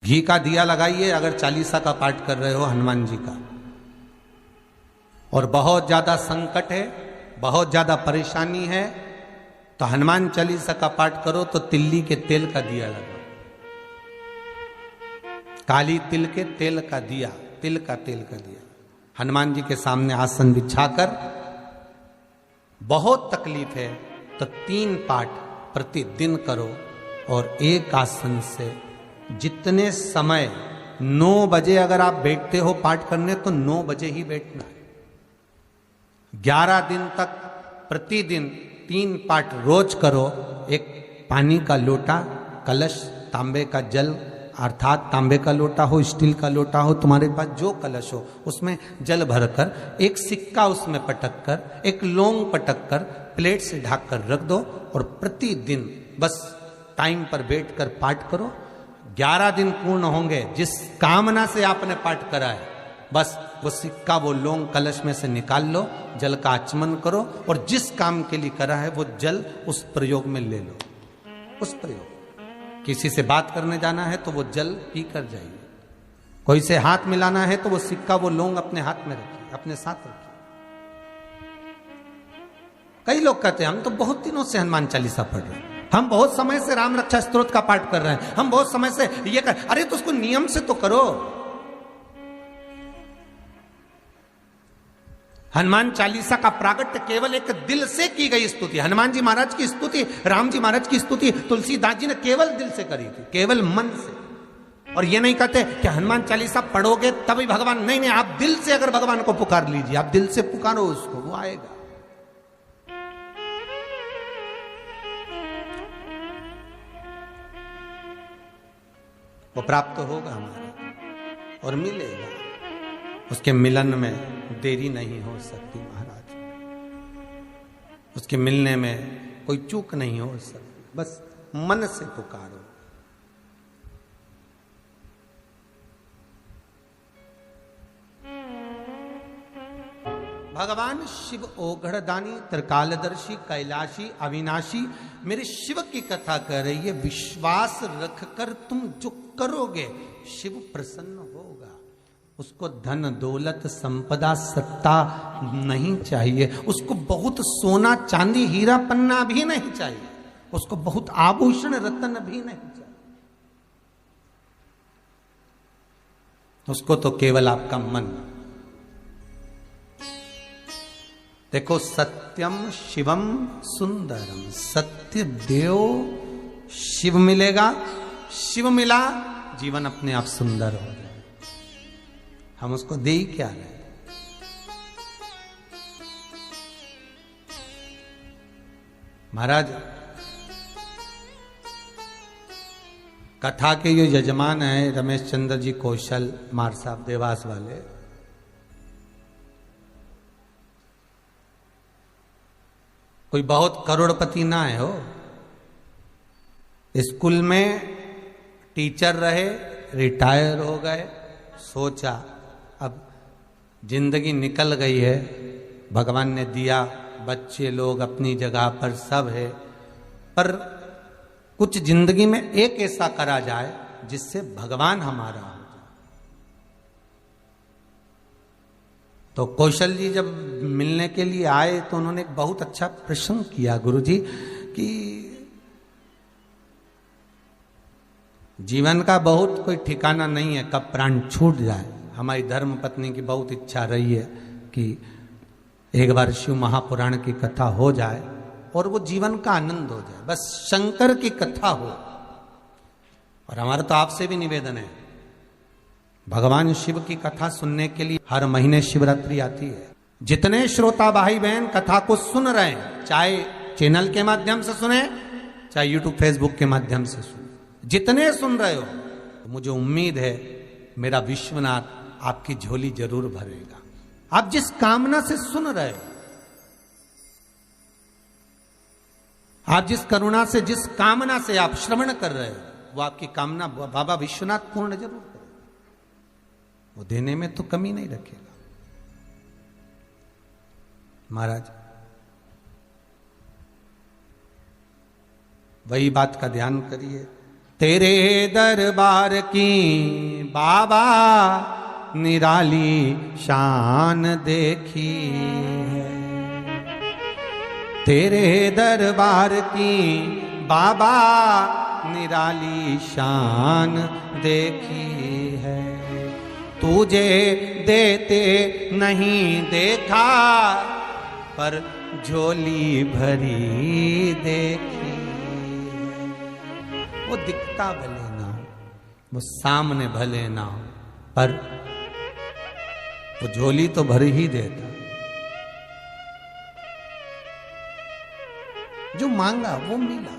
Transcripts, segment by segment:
घी का दिया लगाइए अगर चालीसा का पाठ कर रहे हो हनुमान जी का, और बहुत ज्यादा संकट है, बहुत ज्यादा परेशानी है, तो हनुमान चालीसा का पाठ करो तो तिल्ली के तेल का दिया लगाओ, काली तिल के तेल का दिया, तिल का तेल का दिया हनुमान जी के सामने आसन बिछाकर, बहुत तकलीफ है तो 3 पाठ प्रतिदिन करो, और एक आसन से जितने समय 9 बजे अगर आप बैठते हो पाठ करने तो 9 बजे ही बैठना है। 11 दिन तक प्रतिदिन 3 पाठ रोज करो। एक पानी का लोटा, कलश, तांबे का जल, अर्थात तांबे का लोटा हो, स्टील का लोटा हो, तुम्हारे पास जो कलश हो उसमें जल भरकर, एक सिक्का उसमें पटक कर, एक लौंग पटक कर प्लेट से ढक कर रख दो, और प्रतिदिन बस टाइम पर बैठकर पाठ करो। 11 दिन पूर्ण होंगे, जिस कामना से आपने पाठ करा है बस वो सिक्का, वो लौंग कलश में से निकाल लो, जल का आचमन करो, और जिस काम के लिए करा है वो जल उस प्रयोग में ले लो। उस प्रयोग, किसी से बात करने जाना है तो वो जल पी कर जाइए, कोई से हाथ मिलाना है तो वो सिक्का, वो लौंग अपने हाथ में रखिए, अपने साथ रखिए। कई लोग कहते हैं हम तो बहुत दिनों से हनुमान चालीसा पढ़ रहे हैं, हम बहुत समय से राम रक्षा स्तोत्र का पाठ कर रहे हैं, हम बहुत समय से ये कर, अरे तो उसको नियम से तो करो। हनुमान चालीसा का प्रागट्य केवल एक दिल से की गई स्तुति, हनुमान जी महाराज की स्तुति, राम जी महाराज की स्तुति तुलसीदास जी ने केवल दिल से करी थी, केवल मन से। और ये नहीं कहते कि हनुमान चालीसा पढ़ोगे तभी भगवान, नहीं, आप दिल से अगर भगवान को पुकार लीजिए, आप दिल से पुकारो उसको, वो आएगा। वो प्राप्त होगा हमारा और मिलेगा, उसके मिलन में देरी नहीं हो सकती महाराज, उसके मिलने में कोई चूक नहीं हो सकती, बस मन से पुकारो। भगवान शिव ओघड़दानी, त्रिकालदर्शी, कैलाशी, अविनाशी मेरे शिव की कथा कर रही है। विश्वास रखकर तुम जो करोगे शिव प्रसन्न होगा। उसको धन दौलत संपदा सत्ता नहीं चाहिए, उसको बहुत सोना चांदी हीरा पन्ना भी नहीं चाहिए, उसको बहुत आभूषण रत्न भी नहीं चाहिए, उसको तो केवल आपका मन। देखो, सत्यम शिवम सुंदरम, सत्य देव शिव मिलेगा, शिव मिला जीवन अपने आप सुंदर हो जाए। हम उसको दे ही क्या रहे। महाराज, कथा के जो यजमान हैं रमेश चंद्र जी कौशल मार साहब देवास वाले, कोई बहुत करोड़पति ना है हो, स्कूल में टीचर रहे, रिटायर हो गए, सोचा अब जिंदगी निकल गई है, भगवान ने दिया, बच्चे लोग अपनी जगह पर सब है, पर कुछ जिंदगी में एक ऐसा करा जाए जिससे भगवान हमारा हो जाए। तो कौशल जी जब मिलने के लिए आए तो उन्होंने एक बहुत अच्छा प्रश्न किया, गुरुजी, कि जीवन का बहुत कोई ठिकाना नहीं है, कब प्राण छूट जाए। हमारी धर्म पत्नी की बहुत इच्छा रही है कि एक बार शिव महापुराण की कथा हो जाए और वो जीवन का आनंद हो जाए, बस शंकर की कथा हो। और हमारा तो आपसे भी निवेदन है, भगवान शिव की कथा सुनने के लिए हर महीने शिवरात्रि आती है। जितने श्रोता भाई बहन कथा को सुन रहे हैं, चाहे चैनल के माध्यम से सुने, चाहे यूट्यूब फेसबुक के माध्यम से सुने, जितने सुन रहे हो, तो मुझे उम्मीद है मेरा विश्वनाथ आपकी झोली जरूर भरेगा। आप जिस कामना से सुन रहे हो, आप जिस करुणा से, जिस कामना से आप श्रवण कर रहे हो, वो आपकी कामना बाबा विश्वनाथ पूर्ण जरूर करेगा। वो देने में तो कमी नहीं रखेगा। महाराज, वही बात का ध्यान करिए, तेरे दरबार की बाबा निराली शान देखी है, तेरे दरबार की बाबा निराली शान देखी है। तुझे देते नहीं देखा पर झोली भरी देखी। वो दिखता भले ना हो, वो सामने भले ना हो, पर वो झोली तो भर ही देता। जो मांगा वो मिला।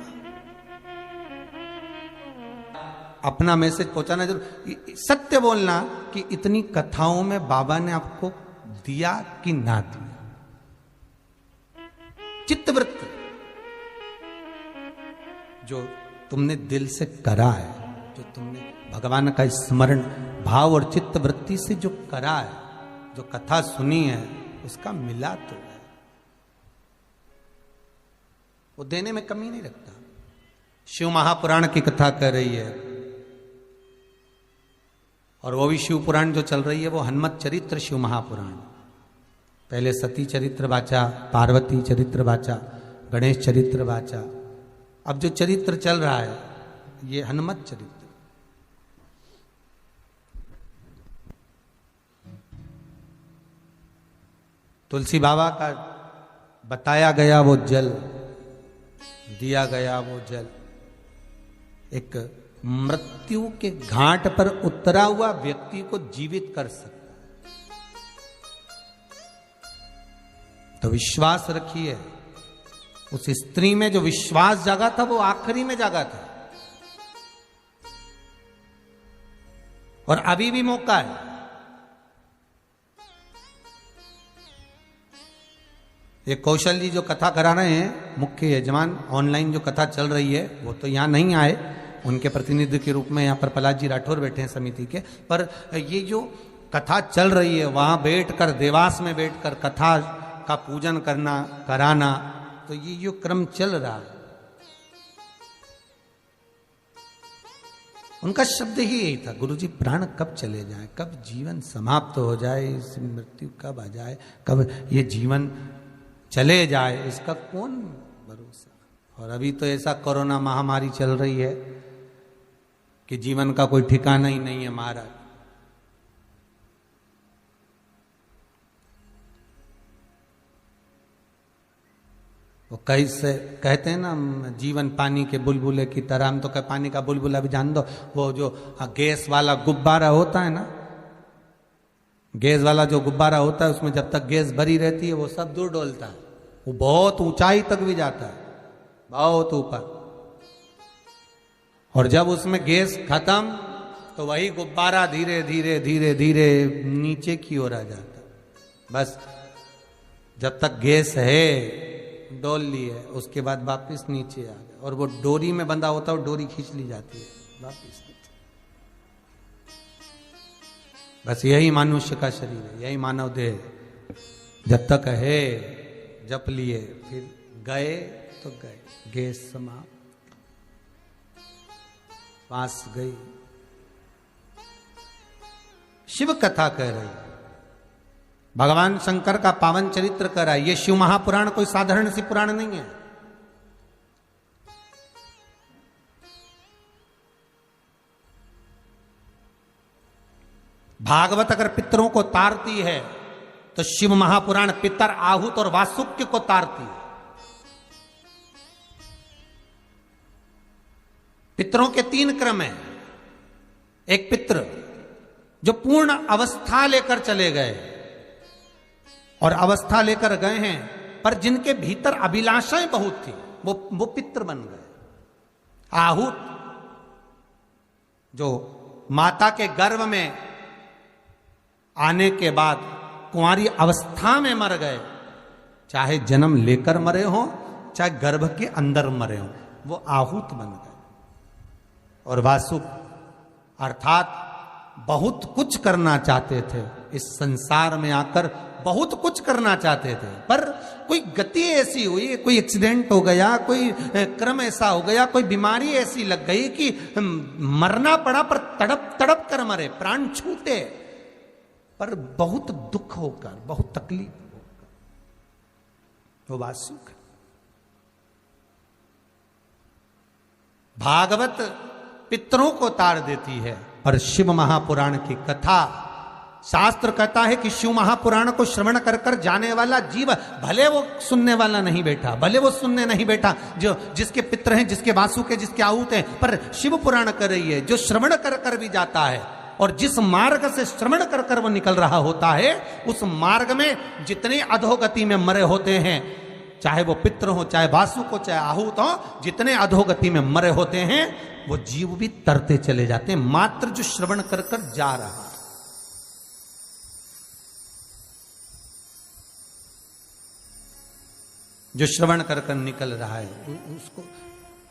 अपना मैसेज पहुंचाना जरूर, सत्य बोलना कि इतनी कथाओं में बाबा ने आपको दिया कि ना दिया। चित्तवृत्ति जो तुमने दिल से करा है, जो तुमने भगवान का स्मरण भाव और चित्तवृत्ति से जो करा है, जो कथा सुनी है, उसका मिला तो है। वो देने में कमी नहीं रखता। शिव महापुराण की कथा कर रही है, और वो भी शिव पुराण जो चल रही है वो हनुमत चरित्र शिव महापुराण। पहले सती चरित्र वाचा, पार्वती चरित्र वाचा, गणेश चरित्र वाचा। अब जो चरित्र चल रहा है ये हनुमत चरित्र। तुलसी बाबा का बताया गया वो जल, दिया गया वो जल, एक मृत्यु के घाट पर उतरा हुआ व्यक्ति को जीवित कर सकता है। तो विश्वास रखिए, उस स्त्री में जो विश्वास जागा था वो आखिरी में जागा था, और अभी भी मौका है। ये कौशल जी जो कथा करा रहे हैं, मुख्य यजमान, ऑनलाइन जो कथा चल रही है, वो तो यहां नहीं आए, उनके प्रतिनिधि के रूप में यहाँ पर प्रहलाद जी राठौर बैठे हैं समिति के। पर ये जो कथा चल रही है वहां बैठकर, देवास में बैठकर कथा का पूजन करना, कराना, तो ये जो क्रम चल रहा है, उनका शब्द ही यही था, गुरुजी प्राण कब चले जाए, कब जीवन समाप्त हो जाए, इस मृत्यु कब आ जाए, कब ये जीवन चले जाए, इसका कौन भरोसा। और अभी तो ऐसा कोरोना महामारी चल रही है कि जीवन का कोई ठिकाना ही नहीं है महाराज। वो कैसे कहते हैं ना, जीवन पानी के बुलबुले की तरह। हम तो कह पानी का बुलबुला भी जान दो, वो जो गैस वाला गुब्बारा होता है ना, गैस वाला जो गुब्बारा होता है, उसमें जब तक गैस भरी रहती है वो सब दूर डोलता है, वो बहुत ऊंचाई तक भी जाता है, बहुत ऊपर। और जब उसमें गैस खत्म तो वही गुब्बारा धीरे धीरे धीरे धीरे नीचे की ओर आ जाता। बस जब तक गैस है डोल ली है, उसके बाद वापिस नीचे आ गया। और वो डोरी में बंधा होता है, वो डोरी खींच ली जाती है वापिस नीचे। बस यही मनुष्य का शरीर है, यही मानव देह। जब तक है जप लिए, फिर गए तो गए, गैस समाप्त, पास गई। शिव कथा कह रही, भगवान शंकर का पावन चरित्र कर रहा है। ये शिव महापुराण कोई साधारण सी पुराण नहीं है। भागवत अगर पितरों को तारती है तो शिव महापुराण पितर, आहूत और वासुक्य को तारती है। पितरों के 3 क्रम हैं। एक पित्र जो पूर्ण अवस्था लेकर चले गए और अवस्था लेकर गए हैं, पर जिनके भीतर अभिलाषाएं बहुत थी, वो पित्र बन गए। आहूत जो माता के गर्भ में आने के बाद कुंवारी अवस्था में मर गए, चाहे जन्म लेकर मरे हो चाहे गर्भ के अंदर मरे हो, वो आहूत बन गए। और वासुक अर्थात बहुत कुछ करना चाहते थे, इस संसार में आकर बहुत कुछ करना चाहते थे, पर कोई गति ऐसी हुई, कोई एक्सीडेंट हो गया, कोई क्रम ऐसा हो गया, कोई बीमारी ऐसी लग गई कि मरना पड़ा, पर तड़प तड़प कर मरे, प्राण छूटे, पर बहुत दुख होकर, बहुत तकलीफ होकर। वो बात सुख। भागवत पितरों को तार देती है, और शिव महापुराण की कथा, शास्त्र कहता है कि शिव महापुराण को श्रवण कर कर जाने वाला जीव, भले वो सुनने वाला नहीं बैठा, भले वो सुनने नहीं बैठा, जो जिसके पितर हैं, जिसके वासुके, जिसके आहूत हैं, पर शिव पुराण कर रही है, जो श्रवण कर कर भी जाता है, और जिस मार्ग से श्रवण कर कर वो निकल रहा होता है, उस मार्ग में जितने अधोगति में मरे होते हैं, चाहे वो पितर हो, चाहे वासुक हो, चाहे आहूत हो, जितने अधोगति में मरे होते हैं, वो जीव भी तरते चले जाते हैं, मात्र जो श्रवण कर कर जा रहा है। जो श्रवण कर कर निकल रहा है, उसको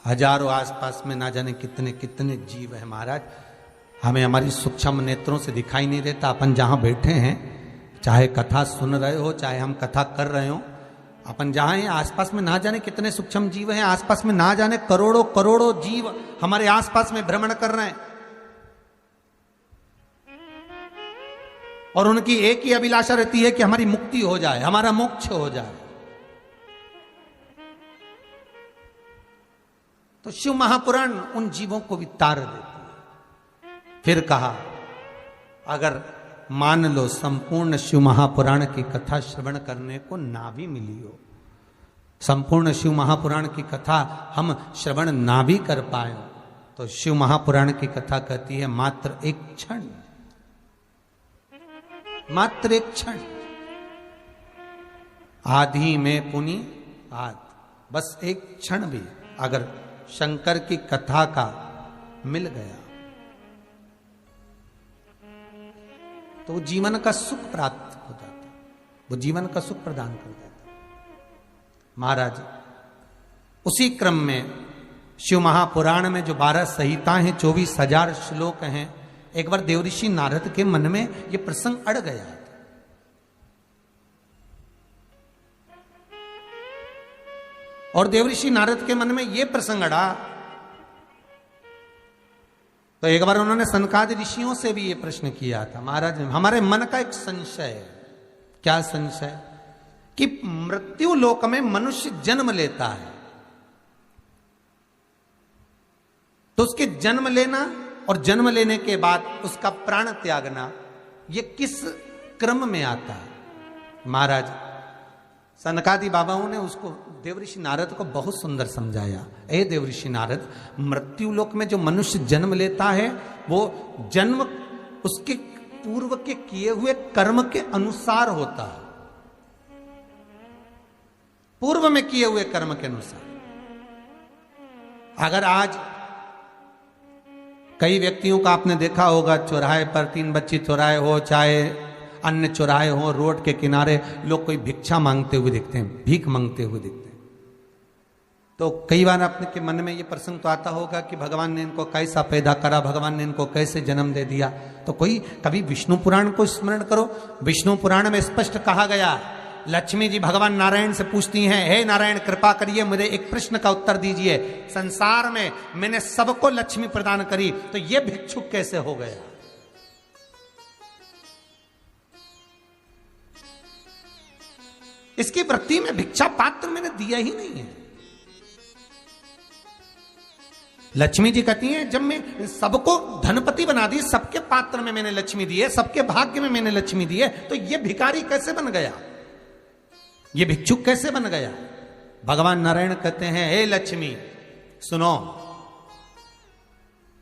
हजारों आसपास में ना जाने कितने कितने जीव है महाराज, हमें हमारी सूक्ष्म नेत्रों से दिखाई नहीं देता। अपन जहां बैठे हैं, चाहे कथा सुन रहे हो, चाहे हम कथा कर रहे हो, अपन जहां हैं आसपास में ना जाने कितने सूक्ष्म जीव हैं, आसपास में ना जाने करोड़ों करोड़ों जीव हमारे आसपास में भ्रमण कर रहे हैं, और उनकी एक ही अभिलाषा रहती है कि हमारी मुक्ति हो जाए, हमारा मोक्ष हो जाए। तो शिव महापुराण उन जीवों को भी तार देती है। फिर कहा, अगर मान लो संपूर्ण शिव महापुराण की कथा श्रवण करने को ना भी मिली हो, संपूर्ण शिव महापुराण की कथा हम श्रवण ना भी कर पाए, तो शिव महापुराण की कथा कहती है मात्र एक क्षण, मात्र एक क्षण, आधी में पुनि आद, बस एक क्षण भी अगर शंकर की कथा का मिल गया तो जीवन का सुख प्राप्त हो जाता, वो जीवन का सुख प्रदान कर देता। महाराज, उसी क्रम में शिव महापुराण में जो 12 संहिता हैं, 24,000 श्लोक हैं, एक बार देवऋषि नारद के मन में ये प्रसंग अड़ गया था। और देवऋषि नारद के मन में ये प्रसंग अड़ा, तो एक बार उन्होंने सनकादि ऋषियों से भी ये प्रश्न किया था, महाराज हमारे मन का एक संशय है। क्या संशय? कि मृत्यु लोक में मनुष्य जन्म लेता है, तो उसके जन्म लेना और जन्म लेने के बाद उसका प्राण त्यागना, ये किस क्रम में आता है? महाराज, सनकादि बाबाओं ने उसको देवऋषि नारद को बहुत सुंदर समझाया। ए देवऋषि नारद, मृत्यु लोक में जो मनुष्य जन्म लेता है, वो जन्म उसके पूर्व के किए हुए कर्म के अनुसार होता है, पूर्व में किए हुए कर्म के अनुसार। अगर आज कई व्यक्तियों का आपने देखा होगा, चौराहे पर 3 बच्ची चौराहे हो, चाहे अन्य चौराहे हो, रोड के किनारे लोग कोई भिक्षा मांगते हुए दिखते हैं, भीख मांगते हुए दिखते हैं। तो कई बार अपने के मन में ये प्रसंग तो आता होगा कि भगवान ने इनको कैसा पैदा करा, भगवान ने इनको कैसे जन्म दे दिया। तो कोई कभी विष्णु पुराण को स्मरण करो। विष्णु पुराण में स्पष्ट कहा गया, लक्ष्मी जी भगवान नारायण से पूछती हैं, हे नारायण कृपा करिए, मुझे एक प्रश्न का उत्तर दीजिए, संसार में मैंने सबको लक्ष्मी प्रदान करी, तो ये भिक्षुक कैसे हो गया? इसकी वृत्ति में भिक्षा पात्र मैंने दिया ही नहीं है। लक्ष्मी जी कहती हैं, जब मैं सबको धनपति बना दी, सबके पात्र में मैंने लक्ष्मी दी है, सबके भाग्य में मैंने लक्ष्मी दी है, तो ये भिखारी कैसे बन गया, ये भिक्षुक कैसे बन गया? भगवान नारायण कहते हैं, हे लक्ष्मी सुनो,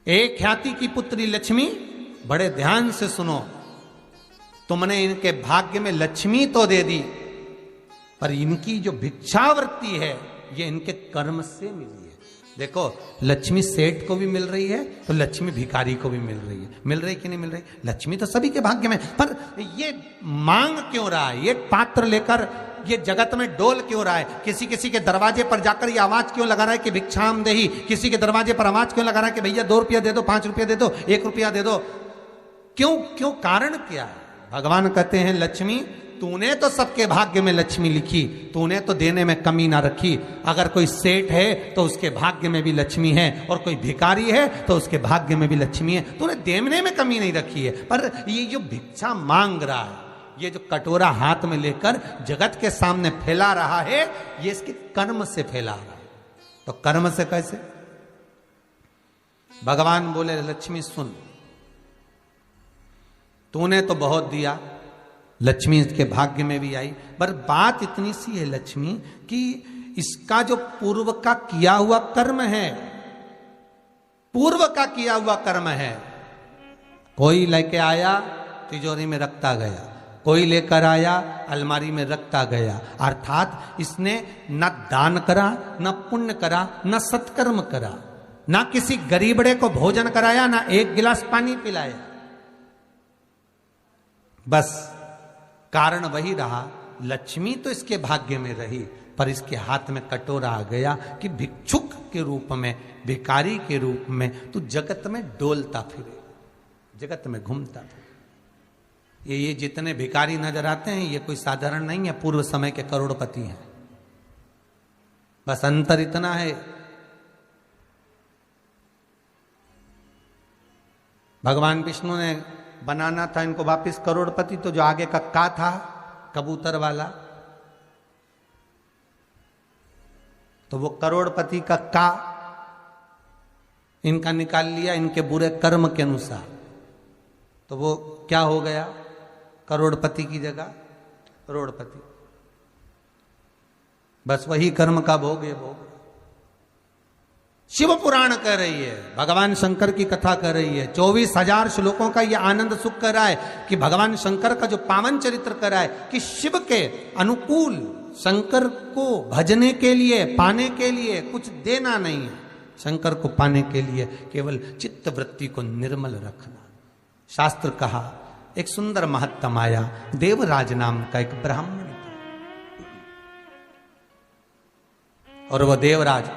एक ख्याति की पुत्री लक्ष्मी, बड़े ध्यान से सुनो, तुमने इनके भाग्य में लक्ष्मी तो दे दी, पर इनकी जो भिक्षावृत्ति है ये इनके कर्म से मिली है। देखो, लक्ष्मी सेठ को भी मिल रही है, तो लक्ष्मी भिखारी को भी मिल रही है। मिल रही कि नहीं मिल रही? लक्ष्मी तो सभी के भाग्य में, पर ये मांग क्यों रहा है? ये पात्र लेकर ये जगत में डोल क्यों रहा है? किसी किसी के दरवाजे पर जाकर ये आवाज क्यों लगा रहा है कि भिक्षाम देही? किसी के दरवाजे पर आवाज क्यों लगा रहा है कि भैया 2 रुपया दे दो, 5 रुपया दे दो, 1 रुपया दे दो? क्यों? कारण क्या है? भगवान कहते हैं, लक्ष्मी तूने तो सबके भाग्य में लक्ष्मी लिखी, तूने तो देने में कमी ना रखी। अगर कोई सेठ है तो उसके भाग्य में भी लक्ष्मी है, और कोई भिखारी है तो उसके भाग्य में भी लक्ष्मी है। तूने देने में कमी नहीं रखी है। पर ये जो भिक्षा मांग रहा है, ये जो कटोरा हाथ में लेकर जगत के सामने फैला रहा है, ये इसके कर्म से फैला रहा है। तो कर्म से कैसे? भगवान बोले, लक्ष्मी सुन, तूने तो बहुत दिया, लक्ष्मी इसके भाग्य में भी आई, पर बात इतनी सी है लक्ष्मी कि इसका जो पूर्व का किया हुआ कर्म है, पूर्व का किया हुआ कर्म है, कोई लेके आया तिजोरी में रखता गया, कोई लेकर आया अलमारी में रखता गया। अर्थात इसने न दान करा, न पुण्य करा, न सत्कर्म करा, ना किसी गरीबड़े को भोजन कराया, ना एक गिलास पानी पिलाया। बस कारण वही रहा, लक्ष्मी तो इसके भाग्य में रही, पर इसके हाथ में कटोरा आ गया कि भिक्षुक के रूप में, भिखारी के रूप में तू जगत में डोलता फिरे, जगत में घूमता फिरे। ये जितने भिखारी नजर आते हैं, ये कोई साधारण नहीं है, पूर्व समय के करोड़पति हैं। बस अंतर इतना है, भगवान विष्णु ने बनाना था इनको वापिस करोड़पति, तो जो आगे का था कबूतर वाला, तो वो करोड़पति का इनका निकाल लिया इनके बुरे कर्म के अनुसार, तो वो क्या हो गया? करोड़पति की जगह करोड़पति। बस वही कर्म का भोग है भोग। शिव पुराण कह रही है, भगवान शंकर की कथा कर रही है, 24,000 श्लोकों का ये आनंद सुख कर रहा है कि भगवान शंकर का जो पावन चरित्र कर रहा है कि शिव के अनुकूल, शंकर को भजने के लिए, पाने के लिए कुछ देना नहीं है, शंकर को पाने के लिए केवल चित्त वृत्ति को निर्मल रखना। शास्त्र कहा, एक सुंदर महत्तम आया, देवराज नाम का एक ब्राह्मण था, और वह देवराज,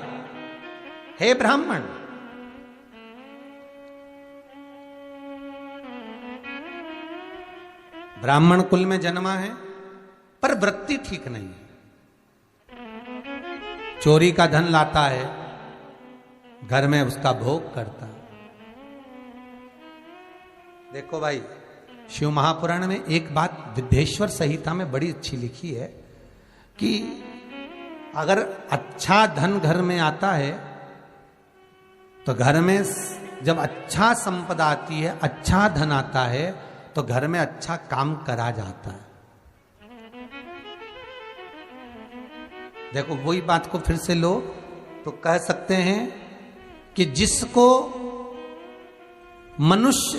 हे ब्राह्मण, ब्राह्मण कुल में जन्मा है, पर वृत्ति ठीक नहीं है, चोरी का धन लाता है, घर में उसका भोग करता है। देखो भाई, शिव महापुराण में एक बात विद्येश्वर संहिता में बड़ी अच्छी लिखी है कि अगर अच्छा धन घर में आता है तो घर में जब अच्छा संपदा आती है, अच्छा धन आता है, तो घर में अच्छा काम करा जाता है। देखो वही बात को फिर से लो तो कह सकते हैं कि जिसको मनुष्य